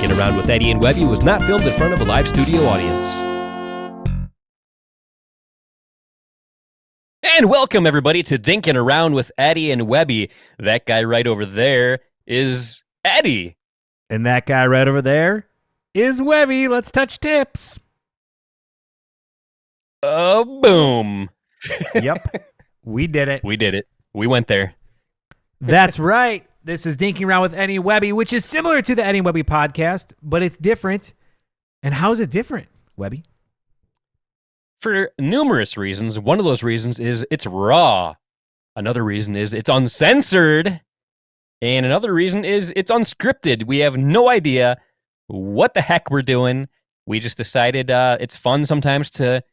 Dinking Around with Eddie and Webby was not filmed in front of a live studio audience. And welcome, everybody, to Dinking Around with Eddie and Webby. That guy right over there is Eddie. And that guy right over there is Webby. Let's touch tips. Boom. Yep. We did it. We did it. We went there. That's right. This is Dinking Around with Eddie and Webby, which is similar to the Eddie and Webby podcast, but it's different. And how is it different, Webby? For numerous reasons. One of those reasons is it's raw. Another reason is it's uncensored. And another reason is it's unscripted. We have no idea what the heck we're doing. We just decided it's fun sometimes to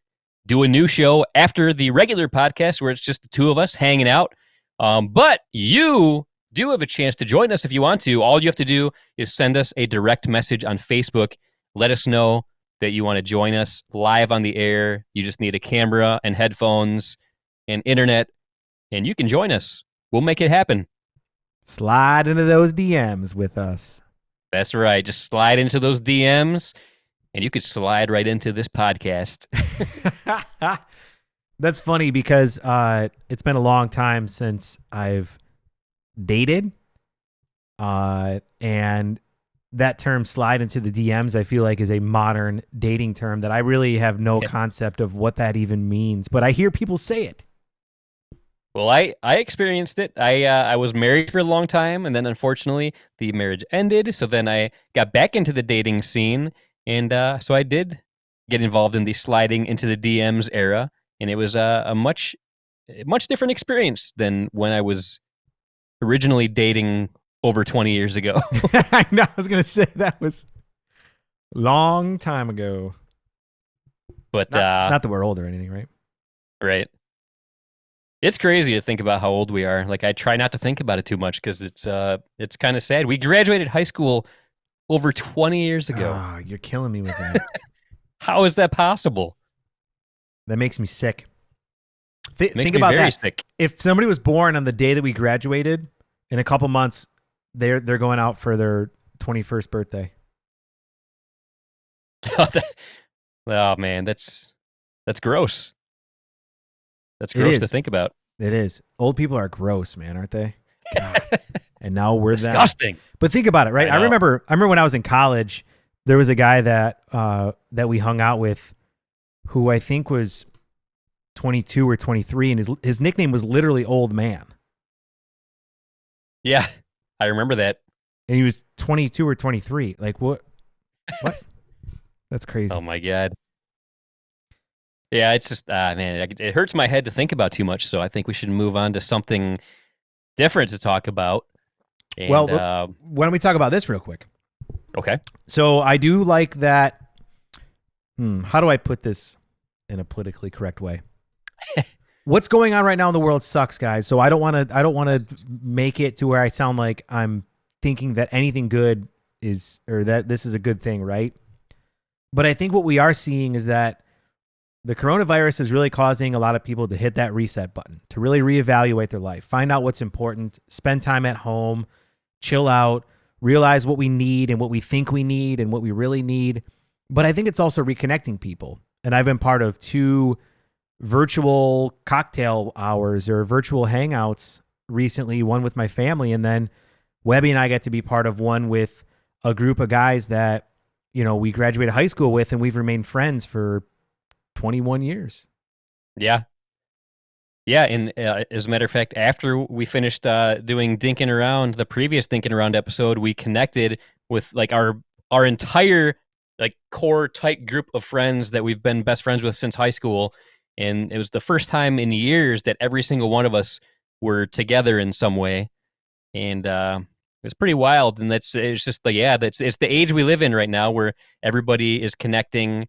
do a new show after the regular podcast where it's just the two of us hanging out. But you do have a chance to join us if you want to. All you have to do is send us a direct message on Facebook. Let us know that you want to join us live on the air. You just need a camera and headphones and internet, and you can join us. We'll make it happen. Slide into those DMs with us. That's right. Just slide into those DMs, and you could slide right into this podcast. That's funny because it's been a long time since I've dated. And that term slide into the DMs, I feel like is a modern dating term that I really have no concept of what that even means, but I hear people say it. Well, I experienced it. I was married for a long time, and then unfortunately the marriage ended. So then I got back into the dating scene, and so I did get involved in the sliding into the DMs era, and it was a much different experience than when I was originally dating over 20 years ago. I know. I was going to say that was a long time ago. But not that we're old or anything, right? Right. It's crazy to think about how old we are. Like, I try not to think about it too much because it's kind of sad. We graduated high school over 20 years ago. Oh, you're killing me with that. How is that possible? That makes me sick. Makes think me about very that. sick. If somebody was born on the day that we graduated, in a couple months, they're going out for their 21st birthday. Oh man, that's gross. That's gross to think about. It is. Old people are gross, man, aren't they? God. And now we're disgusting. But think about it, right? I remember when I was in college, there was a guy that we hung out with, who I think was 22 or 23, and his nickname was literally Old Man. Yeah, I remember that. And he was 22 or 23. Like, what? What? That's crazy. Oh, my God. Yeah, it's just, man, it hurts my head to think about too much, so I think we should move on to something different to talk about. And, well, why don't we talk about this real quick? Okay. So I do like that. How do I put this in a politically correct way? What's going on right now in the world sucks, guys. So I don't want to make it to where I sound like I'm thinking that anything good is, or that this is a good thing, right? But I think what we are seeing is that the coronavirus is really causing a lot of people to hit that reset button, to really reevaluate their life, find out what's important, spend time at home, chill out, realize what we need and what we think we need and what we really need. But I think it's also reconnecting people. And I've been part of 2 virtual cocktail hours or virtual hangouts recently, one with my family, and then Webby and I got to be part of one with a group of guys that, you know, we graduated high school with, and we've remained friends for 21 years. Yeah. Yeah, and as a matter of fact, after we finished doing Dinking Around, the previous Dinking Around episode, we connected with like our entire like core tight group of friends that we've been best friends with since high school. And it was the first time in years that every single one of us were together in some way. And it's pretty wild. And it's just like, yeah, it's the age we live in right now where everybody is connecting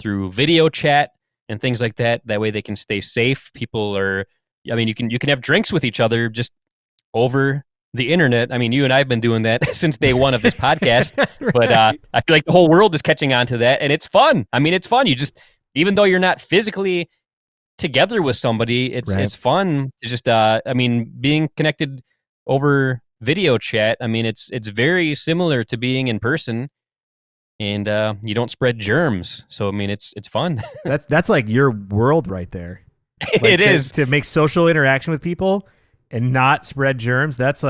through video chat and things like that. That way they can stay safe. People are, I mean, you can have drinks with each other just over the internet. I mean, you and I have been doing that since day one of this podcast, Right. But I feel like the whole world is catching on to that, and it's fun. I mean, it's fun. You just, even though you're not physically together with somebody, it's fun to just, I mean, being connected over video chat, I mean, it's very similar to being in person, and you don't spread germs. So I mean, it's fun. That's like your world right there. Like It is. to make social interaction with people and not spread germs. That's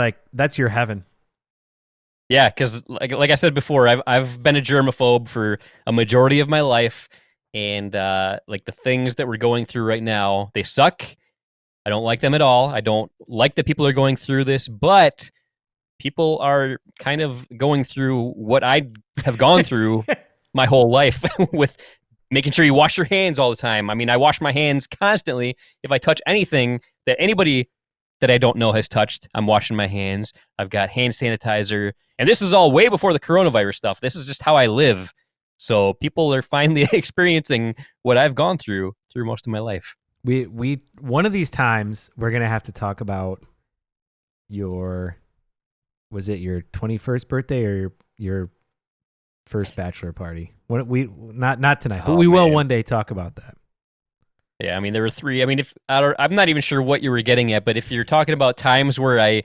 your heaven. Yeah, because like I said before, I've been a germaphobe for a majority of my life, and like the things that we're going through right now, they suck. I don't like them at all. I don't like that people are going through this, but people are kind of going through what I have gone through my whole life with making sure you wash your hands all the time. I mean, I wash my hands constantly. If I touch anything that anybody that I don't know has touched, I'm washing my hands. I've got hand sanitizer. And this is all way before the coronavirus stuff. This is just how I live. So people are finally experiencing what I've gone through most of my life. We one of these times we're gonna have to talk about your, was it your 21st birthday or your first bachelor party? What we not tonight, but we will one day talk about that. Yeah, I mean there were three. I mean, if I'm not even sure what you were getting at, but if you're talking about times where I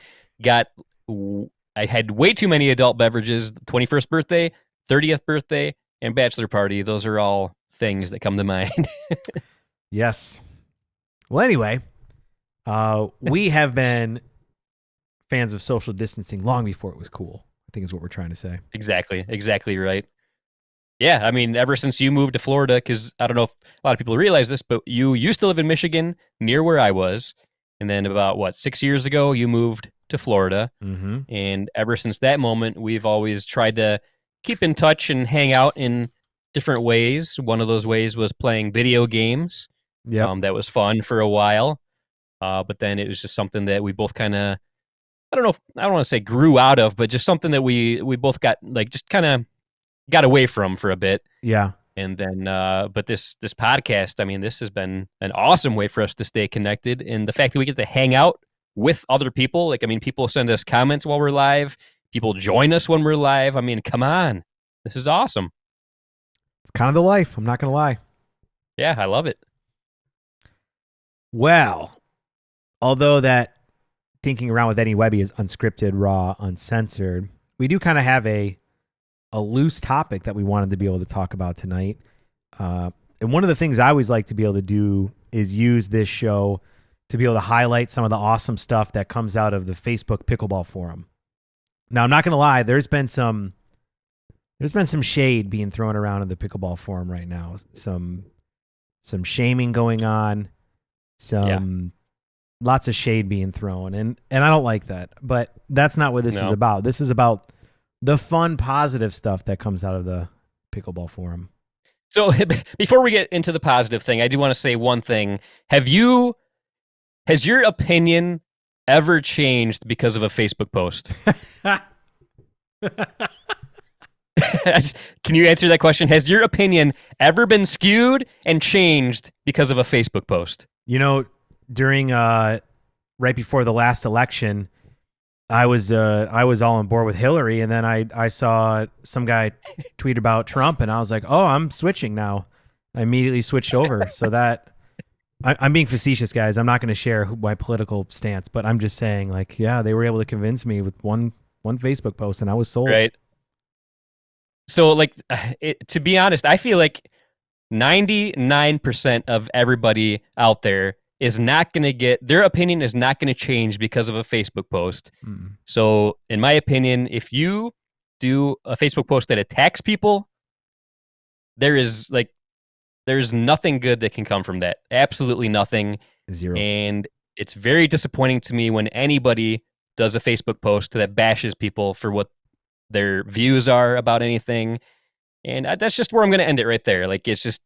had way too many adult beverages, 21st birthday, 30th birthday, and bachelor party, those are all things that come to mind. Yes. Well, anyway, we have been fans of social distancing long before it was cool, I think is what we're trying to say. Exactly right. Yeah, I mean, ever since you moved to Florida, because I don't know if a lot of people realize this, but you used to live in Michigan near where I was. And then about, 6 years ago, you moved to Florida. Mm-hmm. And ever since that moment, we've always tried to keep in touch and hang out in different ways. One of those ways was playing video games. Yep. That was fun for a while. But then it was just something that we both kind of, I don't want to say grew out of, but just something that we both got, like, just kind of got away from for a bit. Yeah. And then, but this podcast, I mean, this has been an awesome way for us to stay connected. And the fact that we get to hang out with other people, like, I mean, people send us comments while we're live. People join us when we're live. I mean, come on. This is awesome. It's kind of the life. I'm not going to lie. Yeah, I love it. Well, although that Dinking Around with Eddie and Webby is unscripted, raw, uncensored, we do kind of have a loose topic that we wanted to be able to talk about tonight. And one of the things I always like to be able to do is use this show to be able to highlight some of the awesome stuff that comes out of the Facebook Pickleball forum. Now, I'm not going to lie, there's been some shade being thrown around in the Pickleball forum right now. Some shaming going on, lots of shade being thrown, and I don't like that. But that's not what this is about. This is about the fun, positive stuff that comes out of the Pickleball forum. So before we get into the positive thing, I do want to say one thing. Has your opinion ever changed because of a Facebook post? Can you answer that question? Has your opinion ever been skewed and changed because of a Facebook post? You know, during right before the last election, I was all on board with Hillary, and then I saw some guy tweet about Trump, and I was like, oh, I'm switching now. I immediately switched over. So that I'm being facetious, guys. I'm not going to share my political stance, but I'm just saying, like, yeah, they were able to convince me with one Facebook post, and I was sold. Right. So, like, to be honest, I feel like 99% of everybody out there is not going to get, their opinion is not going to change because of a Facebook post. Mm. So, in my opinion, if you do a Facebook post that attacks people, there's nothing good that can come from that. Absolutely nothing. Zero. And it's very disappointing to me when anybody does a Facebook post that bashes people for what their views are about anything. And that's just where I'm going to end it right there. Like, it's just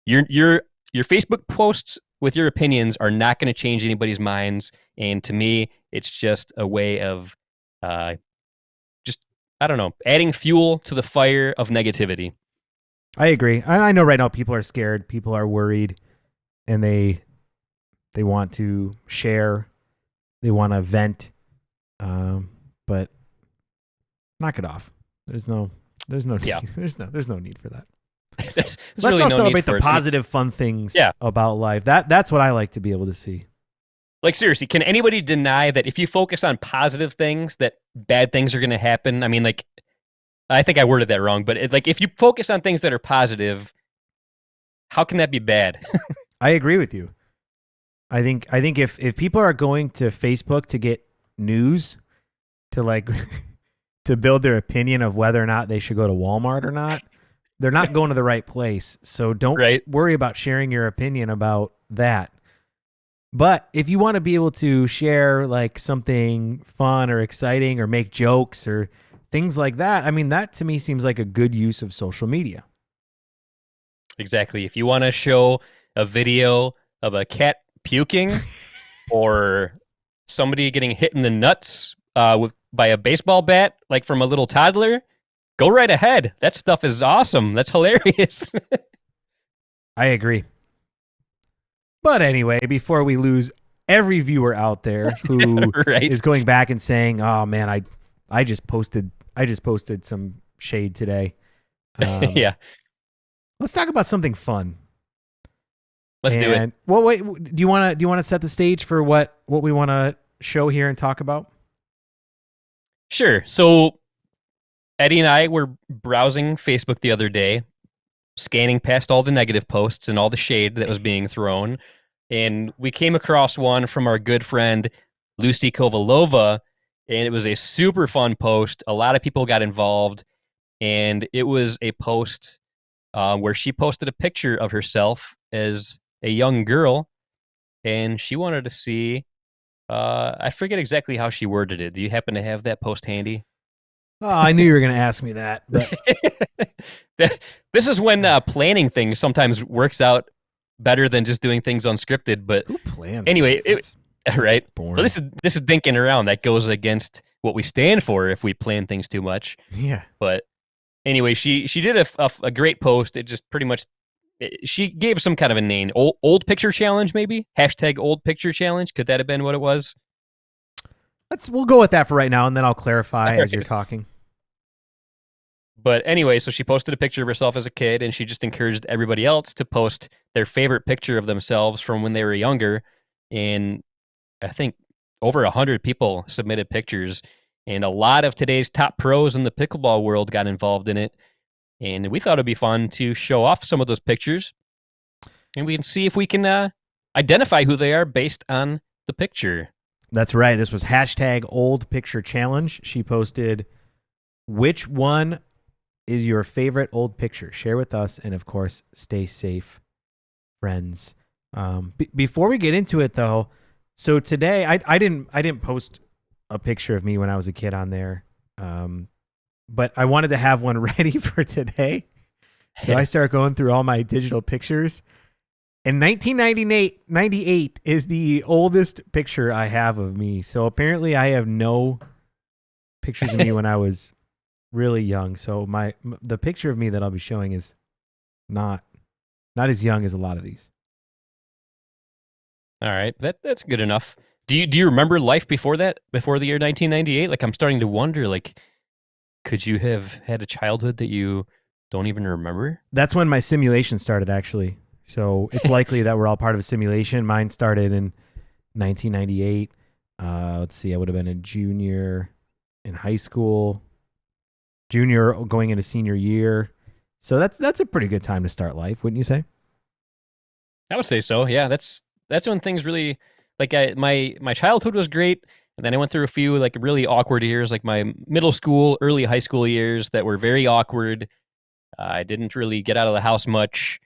your Facebook posts with your opinions are not going to change anybody's minds. And to me, it's just a way of I don't know, adding fuel to the fire of negativity. I agree. I know right now people are scared, people are worried, and they want to share, they want to vent, but knock it off. There's no need. Yeah. there's no need for that. Let's really all celebrate the positive, fun things Yeah. about life. That's what I like to be able to see. Like seriously, can anybody deny that if you focus on positive things, that bad things are going to happen? I mean, like I think I worded that wrong, but like if you focus on things that are positive, how can that be bad? I agree with you. I think if people are going to Facebook to get news, to like to build their opinion of whether or not they should go to Walmart or not, they're not going to the right place. So don't Right? worry about sharing your opinion about that. But if you want to be able to share like something fun or exciting or make jokes or things like that, I mean, that to me seems like a good use of social media. Exactly. If you want to show a video of a cat puking or somebody getting hit in the nuts by a baseball bat, like from a little toddler, go right ahead. That stuff is awesome. That's hilarious. I agree. But anyway, before we lose every viewer out there who Right? is going back and saying, "Oh man, I just posted some shade today." Um, Yeah. let's talk about something fun. Let's do it. And well, wait, do you want to set the stage for what we want to show here and talk about? Sure. So Eddie and I were browsing Facebook the other day, scanning past all the negative posts and all the shade that was being thrown. And we came across one from our good friend Lucy Kovalova. And it was a super fun post. A lot of people got involved. And it was a post where she posted a picture of herself as a young girl. And she wanted to see, I forget exactly how she worded it. Do you happen to have that post handy? Oh, I knew you were going to ask me that, but This is when planning things sometimes works out better than just doing things unscripted. But who plans? anyway, That's right. boring. Well, this is dinking around. That goes against what we stand for if we plan things too much. Yeah. But anyway, she did a great post. It just pretty much she gave some kind of a name. Old picture challenge, maybe hashtag old picture challenge. Could that have been what it was? We'll go with that for right now, and then I'll clarify All as you're right. talking. But anyway, so she posted a picture of herself as a kid, and she just encouraged everybody else to post their favorite picture of themselves from when they were younger. And I think over 100 people submitted pictures, and a lot of today's top pros in the pickleball world got involved in it. And we thought it'd be fun to show off some of those pictures, and we can see if we can identify who they are based on the picture. That's right. This was hashtag old picture challenge. She posted, which one is your favorite old picture? Share with us, and of course, stay safe, friends. Before we get into it, though, so today I didn't post a picture of me when I was a kid on there, but I wanted to have one ready for today. So I started going through all my digital pictures. And 1998 is the oldest picture I have of me. So apparently I have no pictures of me when I was really young. So the picture of me that I'll be showing is not as young as a lot of these. All right, that's good enough. Do you remember life before that? Before the year 1998? Like I'm starting to wonder, like, could you have had a childhood that you don't even remember? That's when my simulation started, actually. So it's likely that we're all part of a simulation. Mine started in 1998. Let's see, I would have been a junior in high school, junior going into senior year. So that's a pretty good time to start life, wouldn't you say? I would say so. Yeah, that's when things really like my childhood was great, and then I went through a few like really awkward years, like my middle school, early high school years that were very awkward. I didn't really get out of the house much.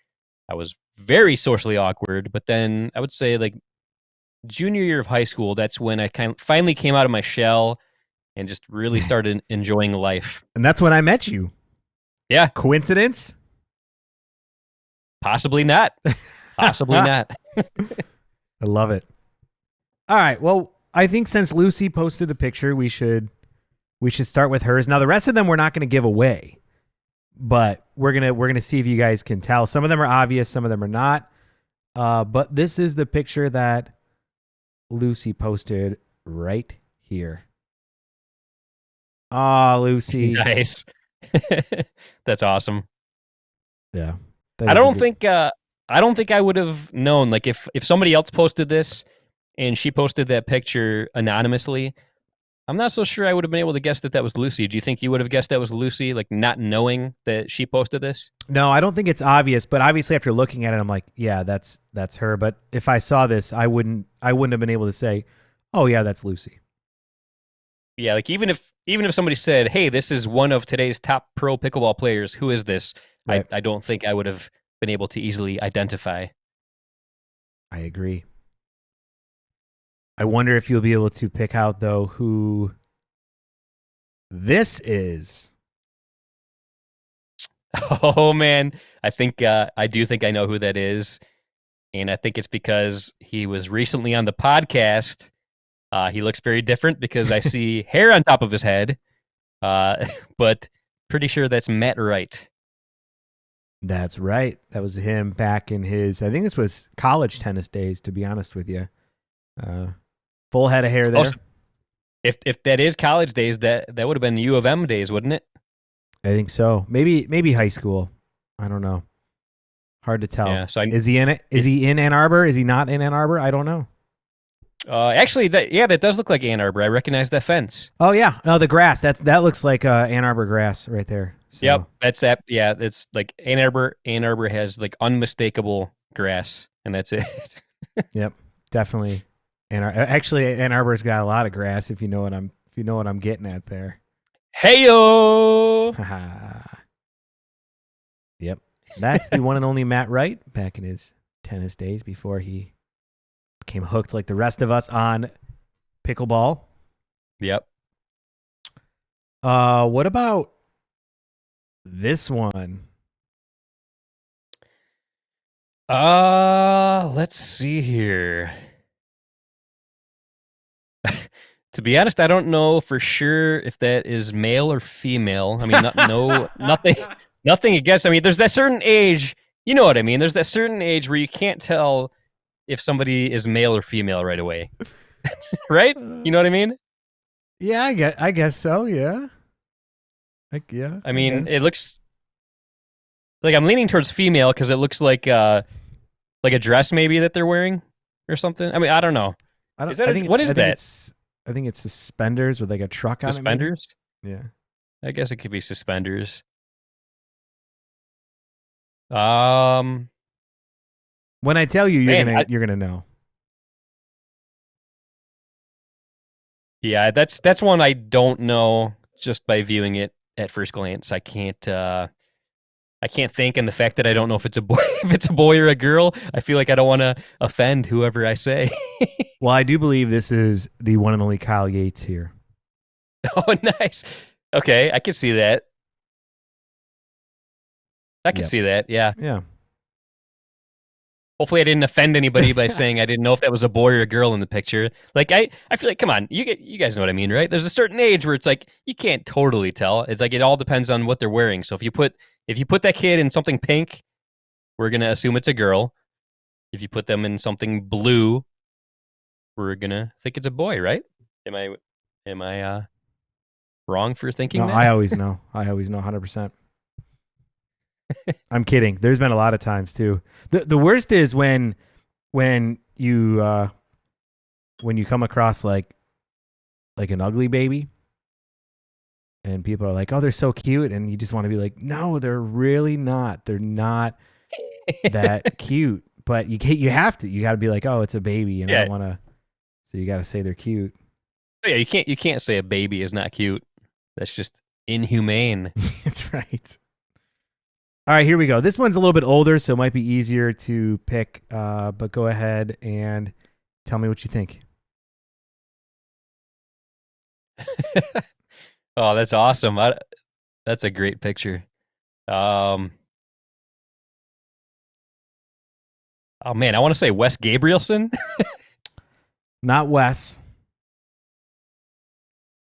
I was very socially awkward, but then I would say like junior year of high school, that's when I finally came out of my shell and just really started enjoying life. And that's when I met you. Yeah, Coincidence? possibly not. Possibly not. I love it. All right. Well, I think since Lucy posted the picture, we should start with hers. Now the rest of them we're not going to give away, but we're gonna see if you guys can tell. Some of them are obvious, some of them are not. But this is the picture that Lucy posted right here. Ah, Lucy. Nice. That's awesome. Yeah. I don't think I would have known like if somebody else posted this and she posted that picture anonymously, I'm not so sure I would have been able to guess that that was Lucy. Do you think you would have guessed that was Lucy, like not knowing that she posted this? No, I don't think it's obvious, but obviously after looking at it, I'm like, yeah, that's her. But if I saw this, I wouldn't have been able to say, oh yeah, that's Lucy. Yeah, like even if somebody said, "Hey, this is one of today's top pro pickleball players. Who is this?" I Right. I don't think I would have been able to easily identify. I agree. I wonder if you'll be able to pick out though who this is. Oh man, I do think I know who that is, and I think it's because he was recently on the podcast. He looks very different because I see hair on top of his head, but pretty sure that's Matt Wright. That's right. That was him back in his. I think this was college tennis days. To be honest with you, uh, full head of hair there. Also, if that is college days, that would have been U of M days, wouldn't it? I think so. Maybe high school. I don't know. Hard to tell. Yeah. So I, Is he in it? Is he in Ann Arbor? Is he not in Ann Arbor? I don't know. actually, that does look like Ann Arbor. I recognize that fence. Oh yeah, no, the grass. That looks like Ann Arbor grass right there. So Yep, that's that. Yeah, it's like Ann Arbor. Ann Arbor has like unmistakable grass, and that's it. yep, definitely. Actually, Ann Arbor's got a lot of grass. If you know what I'm getting at there. Heyo! Yep, that's the one and only Matt Wright back in his tennis days before he became hooked like the rest of us on pickleball. Yep. What about this one? Let's see here. To be honest, I don't know for sure if that is male or female. I mean, no, nothing, nothing against. I mean, there's that certain age. You know what I mean? There's that certain age where you can't tell if somebody is male or female right away, right? You know what I mean? Yeah, I guess so. Yeah, I I mean, it guess. looks like I'm leaning towards female because it looks like a dress maybe that they're wearing or something. I mean, I don't know. I don't. Is that I think what it's. is I think that? it's. I think it's suspenders with like a truck on it. Maybe. Suspenders? Yeah. I guess it could be suspenders. Um, When I tell you, you're man, gonna you're gonna know. yeah, that's one I don't know just by viewing it at first glance. I can't think, and the fact that I don't know if it's a boy, if it's a boy or a girl, I feel like I don't want to offend whoever I say. Well, I do believe this is the one and only Kyle Yates here. Oh, nice. Okay, I can see that. I can Yep. see that. Yeah. Yeah. Hopefully, I didn't offend anybody by saying I didn't know if that was a boy or a girl in the picture. Like, I feel like, come on, you guys know what I mean, right? There's a certain age where it's like you can't totally tell. It's like it all depends on what they're wearing. So if you put that kid in something pink, we're gonna assume it's a girl. If you put them in something blue, we're gonna think it's a boy, right? Am I wrong for No, thinking that? I always know. I always know 100%. I'm kidding. There's been a lot of times too. The worst is when you come across like an ugly baby and people are like, "Oh, they're so cute," and you just want to be like, "No, they're really not. They're not that cute." But you have to. You got to be like, "Oh, it's a baby," and I Yeah, don't want to. So you got to say they're cute. yeah. You can't say a baby is not cute. That's just inhumane. That's right. All right, here we go. This one's a little bit older, so it might be easier to pick. But go ahead and tell me what you think. Oh, that's awesome. That's a great picture. Um, oh man, I want to say Wes Gabrielson. Not Wes.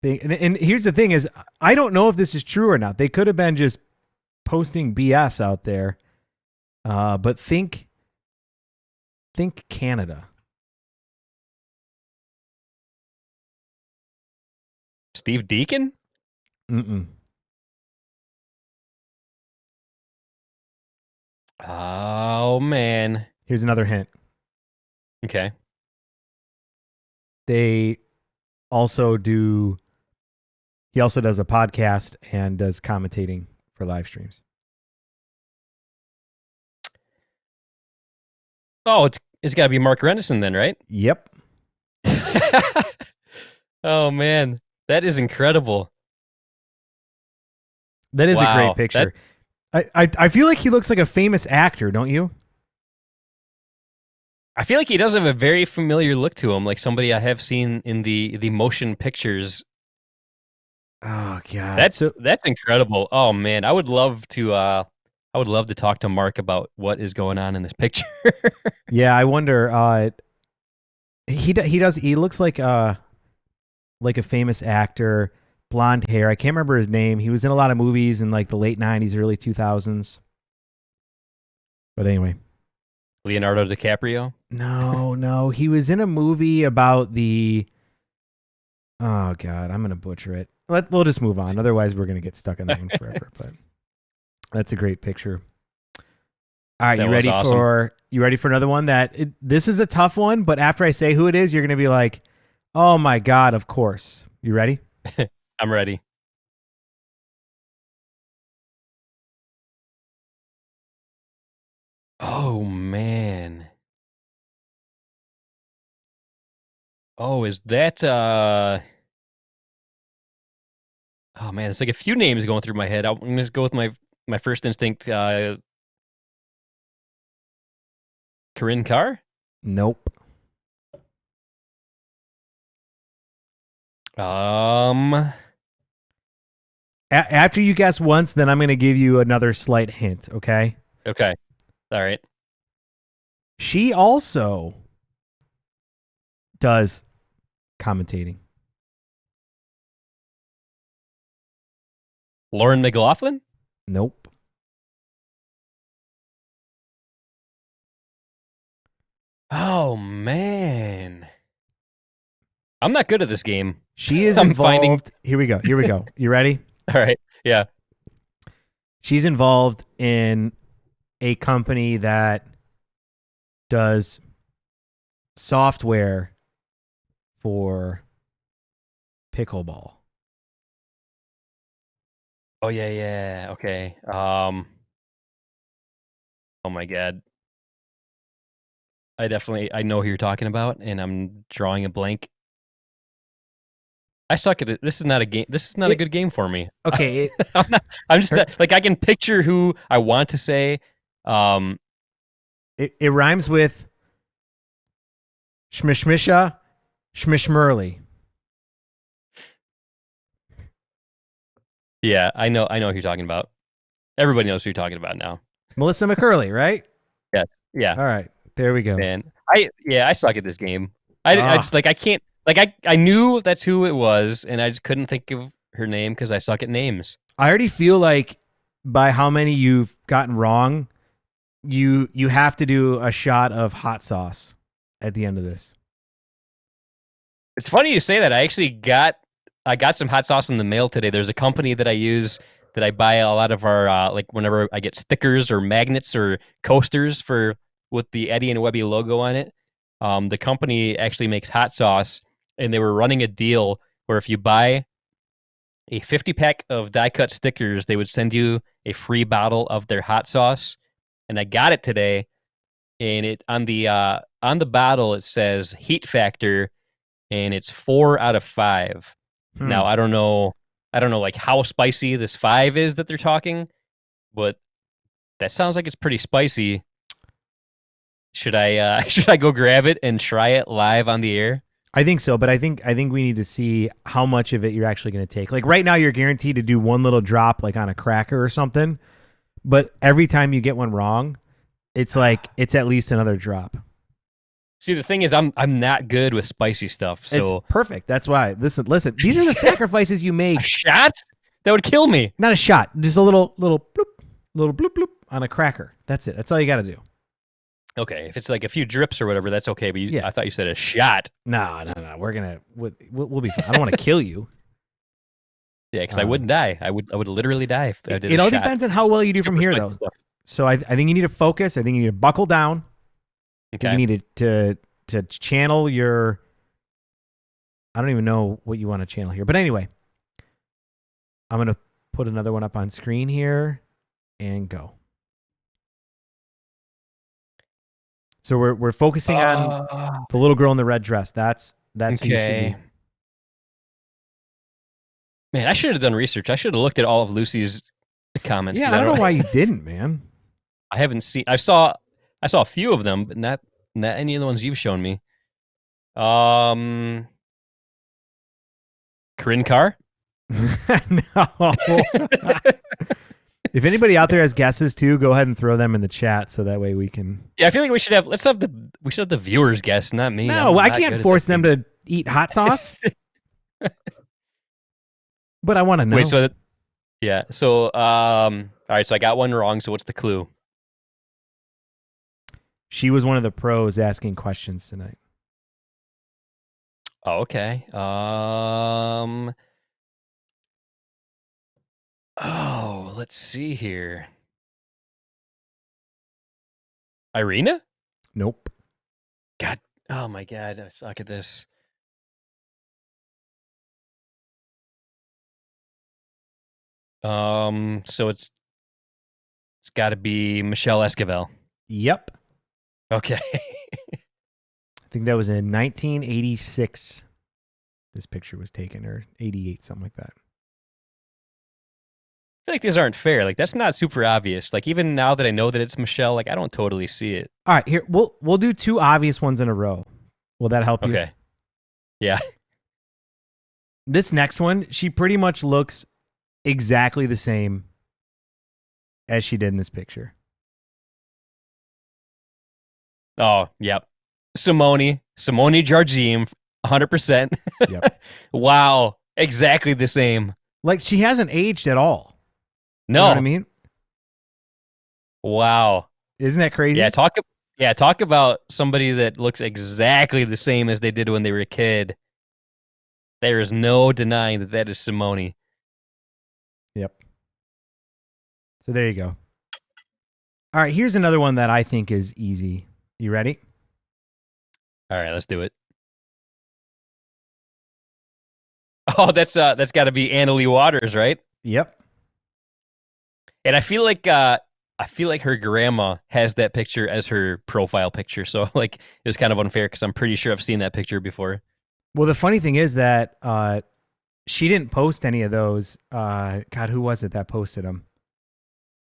And here's the thing: is I don't know if this is true or not. They could have been just posting BS out there. But think Canada. Steve Deacon. Mm-mm. Oh man. Here's another hint. Okay. they also do. He also does a podcast and does commentating for live streams. Oh, it's got to be Mark Renison then, right? Yep. Oh man, that is incredible. That is a great Wow, picture. I feel like he looks like a famous actor, don't you? I feel like he does have a very familiar look to him, like somebody I have seen in the motion pictures. Oh god. That's incredible. Oh man, I would love to talk to Mark about what is going on in this picture. Yeah, I wonder. He looks like a famous actor, blonde hair. I can't remember his name. He was in a lot of movies in like the late 90s, early 2000s. But anyway, Leonardo DiCaprio. no, he was in a movie about the. Oh god, I'm gonna butcher it. We'll just move on. Otherwise, we're gonna get stuck on that one forever. But that's a great picture. All right, you ready for another one? This is a tough one, but after I say who it is, you're gonna be like, "Oh my god, of course." You ready? I'm ready. Oh man. Oh, is that oh man, it's like a few names going through my head. I'm gonna just go with my first instinct, Corinne Carr? Nope. After you guess once, then I'm going to give you another slight hint, okay? Okay. All right. She also does commentating. Lauren McLaughlin? Nope. Oh man. I'm not good at this game. She is involved. Here we go. You ready? All right. Yeah. She's involved in a company that does software for pickleball. Oh yeah. Okay. Oh my god. I know who you're talking about, and I'm drawing a blank. I suck at it. This is not a game. This is not a good game for me. Okay. I'm just not, like I can picture who I want to say. It rhymes with Schmishmisha, Schmishmerly. Yeah, I know who you're talking about. Everybody knows who you're talking about now. Melissa McCurley, right? Yes. Yeah. All right. There we go. Man, I suck at this game. I just like I can't like I knew that's who it was, and I just couldn't think of her name because I suck at names. I already feel like by how many you've gotten wrong, you have to do a shot of hot sauce at the end of this. It's funny you say that. I got some hot sauce in the mail today. There's a company that I use that I buy a lot of our like whenever I get stickers or magnets or coasters for with the Eddie and Webby logo on it. The company actually makes hot sauce, and they were running a deal where if you buy a 50-pack of die-cut stickers, they would send you a free bottle of their hot sauce. And I got it today, and it on the bottle it says heat factor, and it's 4 out of 5. Now I don't know like how spicy this 5 is that they're talking, but that sounds like it's pretty spicy. Should I go grab it and try it live on the air? I think so, but I think we need to see how much of it you're actually going to take. Like right now, you're guaranteed to do one little drop, like on a cracker or something. But every time you get one wrong, it's like it's at least another drop. See, the thing is, I'm not good with spicy stuff, so it's perfect. That's why. Listen. These are the sacrifices you make. A shot that would kill me. Not a shot, just a little bloop bloop on a cracker. That's it. That's all you got to do. Okay, if it's like a few drips or whatever, that's okay. But I thought you said a shot. No. We'll be fine. I don't want to kill you. Yeah, because I wouldn't die. I would literally die if I did. It all depends on how well you do from here, though. Stuff. So I think you need to focus. I think you need to buckle down. Okay. You need to channel your I don't even know what you want to channel here. But anyway, I'm going to put another one up on screen here and go. So we're focusing on the little girl in the red dress. That's who you should be. Man, I should have done research. I should have looked at all of Lucy's comments. Yeah, I don't know why you didn't, man. I haven't seen. I saw a few of them, but not any of the ones you've shown me. Corinne Carr? No. If anybody out there has guesses too, go ahead and throw them in the chat so that way we can. Yeah, I feel like we should have the viewers guess, not me. No, I can't force them to eat hot sauce. But I want to know. Wait, so yeah. So all right, so I got one wrong. So what's the clue? She was one of the pros asking questions tonight. Oh, okay. Oh, let's see here. Irina? Nope. God. Oh my God. I suck at this. So it's got to be Michelle Esquivel. Yep. Okay. I think that was in 1986. This picture was taken, or 88, something like that. I feel like these aren't fair. Like, that's not super obvious. Like, even now that I know that it's Michelle, like, I don't totally see it. All right, here we'll do two obvious ones in a row. Will that help you? Okay. Yeah. This next one, she pretty much looks exactly the same as she did in this picture. Oh, yep. Simone Jardim, 100%. Yep. Wow. Exactly the same. Like, she hasn't aged at all. No. You know what I mean? Wow. Isn't that crazy? Yeah, talk about somebody that looks exactly the same as they did when they were a kid. There is no denying that that is Simone. Yep. So there you go. All right, here's another one that I think is easy. You ready? All right, let's do it. Oh, that's got to be Annalie Waters, right? Yep. And I feel like her grandma has that picture as her profile picture. So like it was kind of unfair because I'm pretty sure I've seen that picture before. Well, the funny thing is that she didn't post any of those. God, who was it that posted them?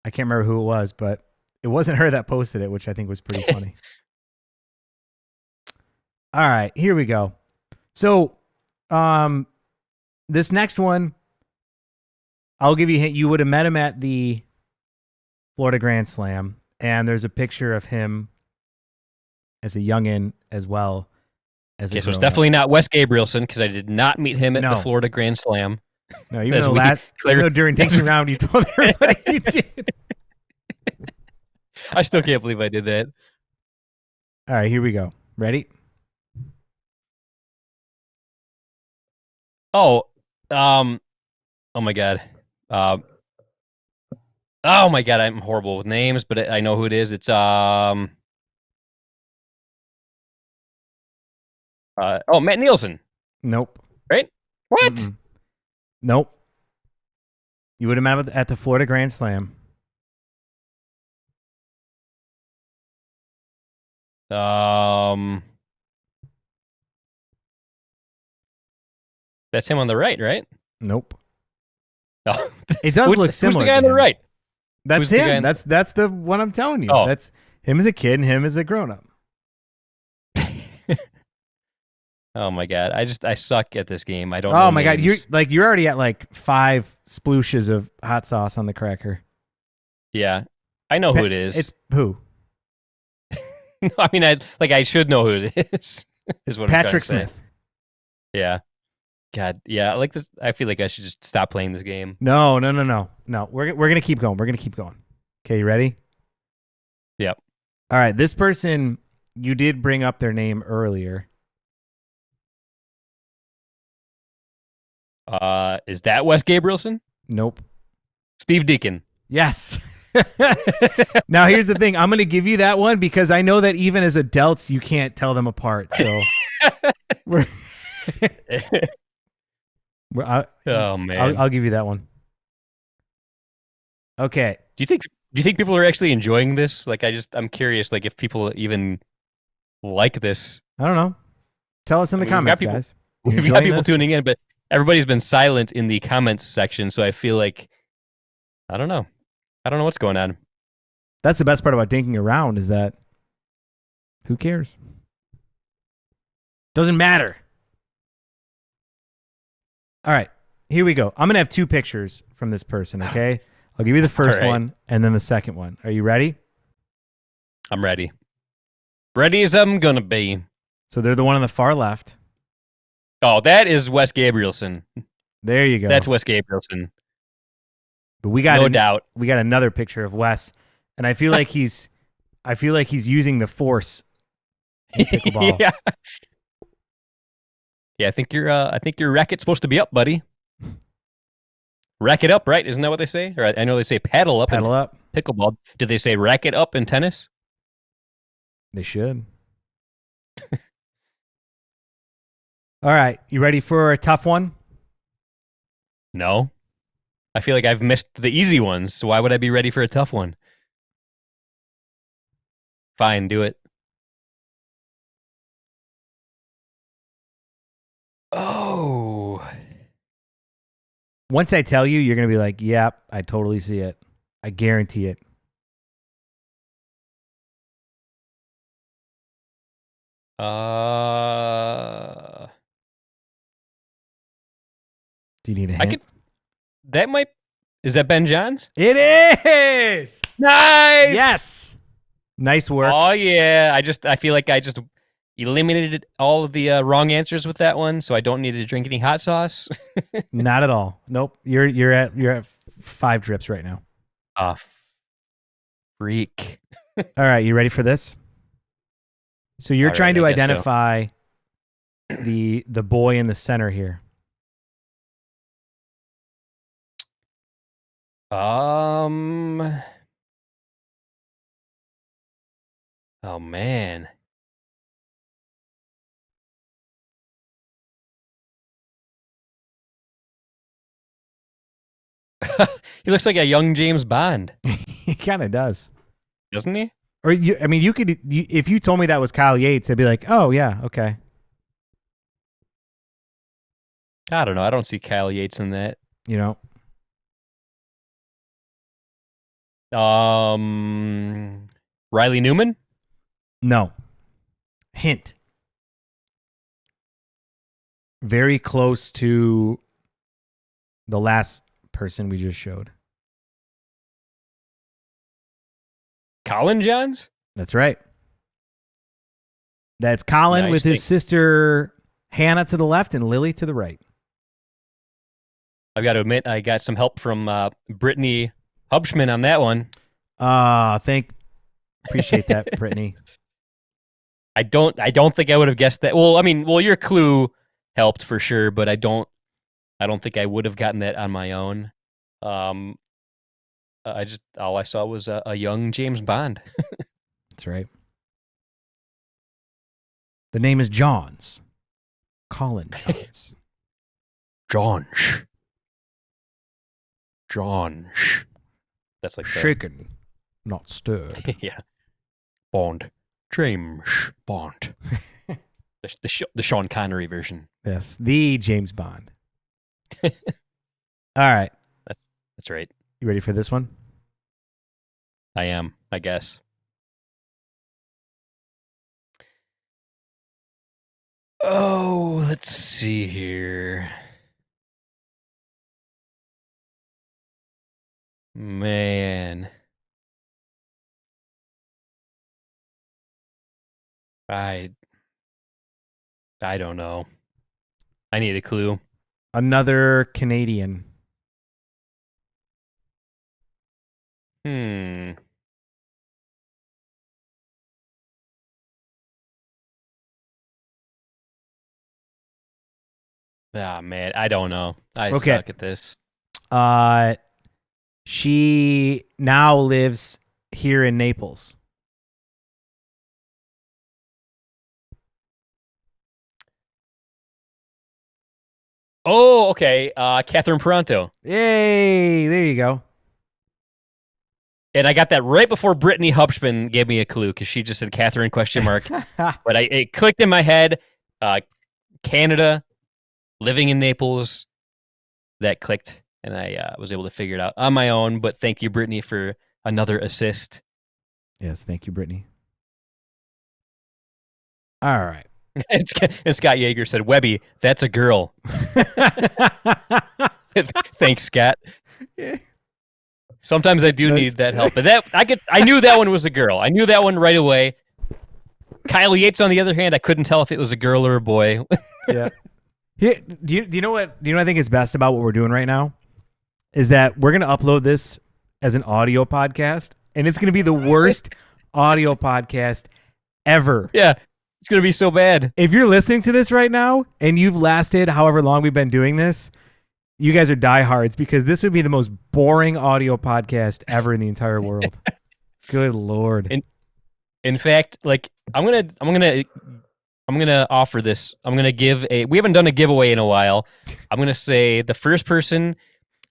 I can't remember who it was, but it wasn't her that posted it, which I think was pretty funny. All right, here we go. So, this next one, I'll give you a hint. You would have met him at the Florida Grand Slam, and there's a picture of him as a youngin as well as okay, so it's definitely not Wes Gabrielson because I did not meet him at the Florida Grand Slam. No, even though during Dinking Around you told everybody you did. I still can't believe I did that. All right, here we go. Ready? Oh my God. Oh my God, I'm horrible with names, but I know who it is. It's Matt Nielsen. Nope. Right? What? Mm-mm. Nope. You would have met at the Florida Grand Slam. That's him on the right? Nope. Oh. It does look similar. Who's the guy on the right? That's him. That's the one I'm telling you. Oh. That's him as a kid and him as a grown up. Oh my God. I suck at this game. I don't Oh know my names. God. You're already at like 5 splooshes of hot sauce on the cracker. Yeah. I know who it is. It's who? I mean, I should know who it is. Is what Patrick I'm trying to Smith. say. Yeah. God, yeah. Like this, I feel like I should just stop playing this game. No. We're gonna keep going. Okay, you ready? Yep. All right. This person, you did bring up their name earlier. Is that Wes Gabrielson? Nope. Steve Deacon. Yes. Now here's the thing. I'm going to give you that one because I know that even as adults you can't tell them apart. So Well, Oh man. I'll give you that one. Okay. Do you think people are actually enjoying this? Like I'm curious like if people even like this. I don't know. Tell us in I the mean, we've got comments, people guys. You we've got enjoying people this? tuning in, but everybody's been silent in the comments section, so I feel like I don't know. I don't know what's going on. That's the best part about dinking around is that who cares? Doesn't matter. All right. Here we go. I'm going to have two pictures from this person, okay? I'll give you the first right. one and then the second one. Are you ready? I'm ready. Ready as I'm gonna be. So they're the one on the far left. Oh, that is Wes Gabrielson. There you go. That's Wes Gabrielson. But we No doubt. we got another picture of Wes, and I feel like he's using the force in pickleball. yeah. Yeah, I think your racket's supposed to be up, buddy. Rack it up, right? Isn't that what they say? Or I know they say paddle up Paddle in up. pickleball. Did they say racket up in tennis? They should. All right, you ready for a tough one? No. I feel like I've missed the easy ones, so why would I be ready for a tough one? Fine, do it. Oh. Once I tell you, you're gonna be like, "Yep, I totally see it. I guarantee it." Uh Do you need a I hint? could that might is that Ben Johns? It is. Nice. Yes. Nice work. Oh yeah. I feel like I just eliminated all of the wrong answers with that one, so I don't need to drink any hot sauce. Not at all. Nope. You're at 5 drips right now. Ah, freak. All right, you ready for this? So you're All trying right, to I guess so. identify the boy in the center here. Um. Oh man. He looks like a young James Bond, He kind of does. doesn't he? Or I mean, if you told me that was Kyle Yates, I'd be like, "Oh yeah, okay." I don't know. I don't see Kyle Yates in that. You know. Riley Newman. No. Hint. Very close to the last person we just showed. Colin Johns. That's right. That's Colin Nice. with his sister Hannah to the left and Lily to the right. I've got to admit, I got some help from Brittany Hubschman on that one. Appreciate that, Brittany. I don't think I would have guessed that. Well, I mean, your clue helped for sure, but I don't think I would have gotten that on my own. All I saw was a young James Bond. That's right. The name is Johns. Colin Johns. John. That's like Shaken, not stirred. yeah. Bond. James Bond. the Sean Connery version. Yes, the James Bond. All right. That's right. You ready for this one? I am, I guess. Oh, let's see here. Man. I don't know. I need a clue. Another Canadian. Hmm. Ah, man, I don't know. I Okay. suck at this. She now lives here in Naples. Oh, okay. Catherine Peranto. Yay! There you go. And I got that right before Brittany Hupschman gave me a clue because she just said Catherine question mark. But it clicked in my head. Canada, living in Naples. That clicked, and I was able to figure it out on my own. But thank you, Brittany, for another assist. Yes, thank you, Brittany. All right. And Scott Yeager said, "Webby, that's a girl." Thanks, Scott. Yeah. Sometimes I do need that help, but I knew that one was a girl. I knew that one right away. Kyle Yates, on the other hand, I couldn't tell if it was a girl or a boy. Yeah. Here, do you know what I think is best about what we're doing right now? Is that we're gonna upload this as an audio podcast, and it's gonna be the worst audio podcast ever. Yeah, it's gonna be so bad. If you're listening to this right now and you've lasted however long we've been doing this, you guys are diehards because this would be the most boring audio podcast ever in the entire world. Good Lord. In fact, like I'm gonna offer this. I'm gonna give we haven't done a giveaway in a while. I'm gonna say the first person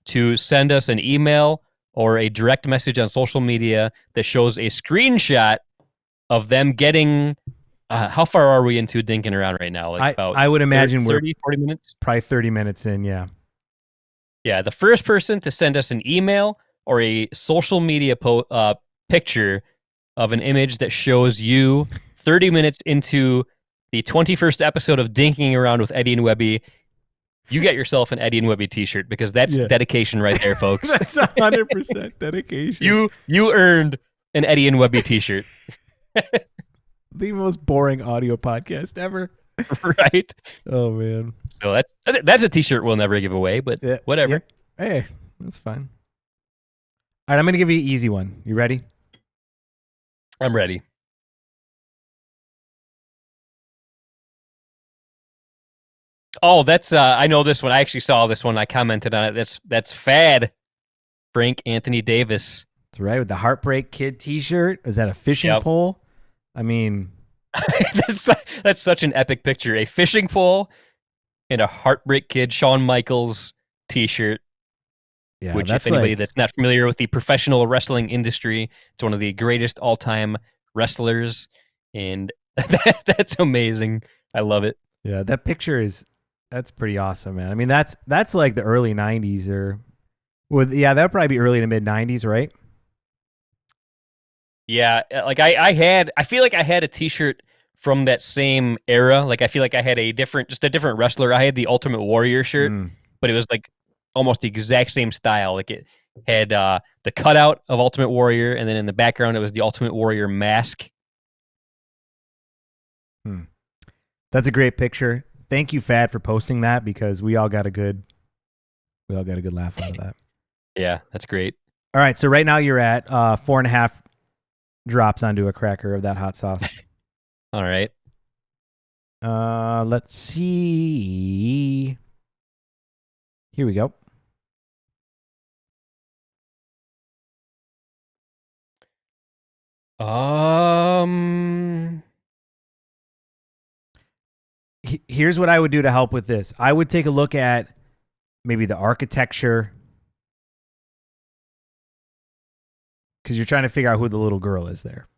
to send us an email or a direct message on social media that shows a screenshot of them getting how far are we into Dinking Around right now? Like about I would imagine 30, 40 minutes? Probably 30 minutes in, yeah. Yeah, the first person to send us an email or a social media picture of an image that shows you 30 minutes into the 21st episode of Dinking Around with Eddie and Webby, you get yourself an Eddie and Webby t-shirt because that's dedication right there, folks. That's 100% dedication. You earned an Eddie and Webby t-shirt. The most boring audio podcast ever. Right? Oh, man. So that's a t-shirt we'll never give away, but whatever. Yeah. Hey, that's fine. All right, I'm going to give you an easy one. You ready? I'm ready. Oh, that's I know this one. I actually saw this one. I commented on it. That's Fad. Frank Anthony Davis. That's right, with the Heartbreak Kid t-shirt. Is that a fishing pole? I mean, that's such an epic picture. A fishing pole and a Heartbreak Kid Shawn Michaels t-shirt. Yeah, which, if anybody that's not familiar with the professional wrestling industry, it's one of the greatest all-time wrestlers, and that's amazing. I love it. Yeah, that picture that's pretty awesome, man. I mean, that's like the early '90s, or that would probably be early to mid '90s, right? Yeah, like I feel like I had a T-shirt from that same era. Like I feel like I had a different wrestler. I had the Ultimate Warrior shirt, but it was like almost the exact same style. Like it had the cutout of Ultimate Warrior, and then in the background it was the Ultimate Warrior mask. That's a great picture. Thank you, Fad, for posting that because we all got a good laugh out of that. Yeah, that's great. All right, so right now you're at 4.5 drops onto a cracker of that hot sauce. All right. Let's see. Here we go. Here's what I would do to help with this. I would take a look at maybe the architecture, because you're trying to figure out who the little girl is there.